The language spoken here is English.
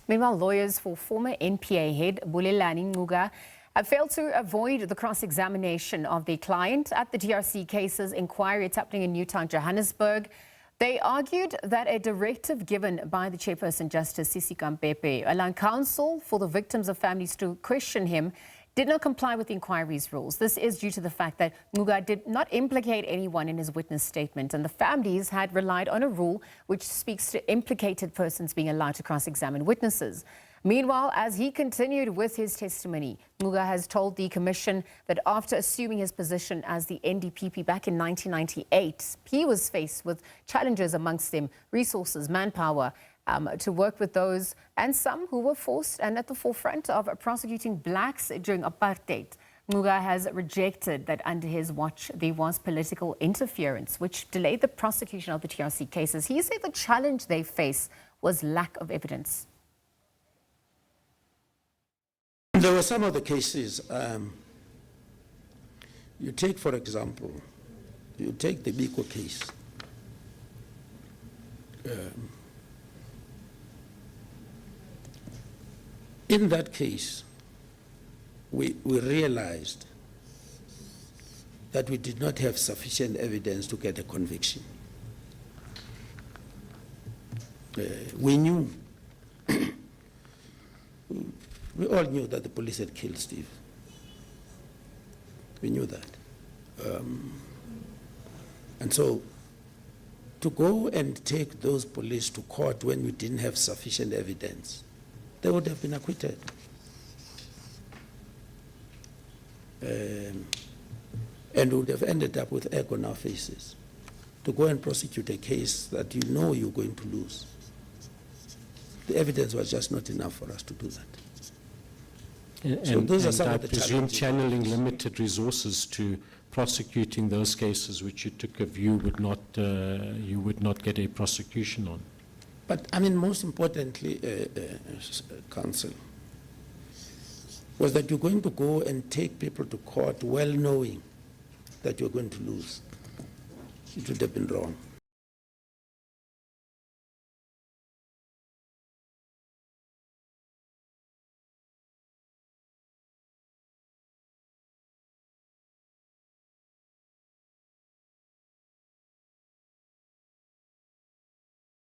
Meanwhile, lawyers for former NPA head Bulelani Ngcuka have failed to avoid the cross-examination of their client at the TRC Cases Inquiry. It's happening in Newtown, Johannesburg. They argued that a directive given by the Chairperson Justice Sisi Khampepe allowing counsel for the victims of families to question him did not comply with the inquiry's rules. This is due to the fact that Ngcuka did not implicate anyone in his witness statement, and the families had relied on a rule which speaks to implicated persons being allowed to cross-examine witnesses. Meanwhile, as he continued with his testimony, Ngcuka has told the Commission that after assuming his position as the NDPP back in 1998, he was faced with challenges, amongst them resources, manpower, to work with those and some who were forced and at the forefront of prosecuting blacks during apartheid. Ngcuka has rejected that under his watch there was political interference which delayed the prosecution of the TRC cases. He said the challenge they face was lack of evidence. There were some of the cases, you take, for example, you take the Biko case. In that case, we realized that we did not have sufficient evidence to get a conviction. We knew, we all knew that the police had killed Steve. We knew that. And so, to go and take those police to court when we didn't have sufficient evidence, they would have been acquitted. And would have ended up with egg on our faces to go and prosecute a case that you know you're going to lose. The evidence was just not enough for us to do that. So those are some of the challenges. I presume channeling limited resources to prosecuting those cases which you took a view would not, you would not get a prosecution on. But I mean, most importantly, counsel, was that you're going to go and take people to court well knowing that you're going to lose. It would have been wrong.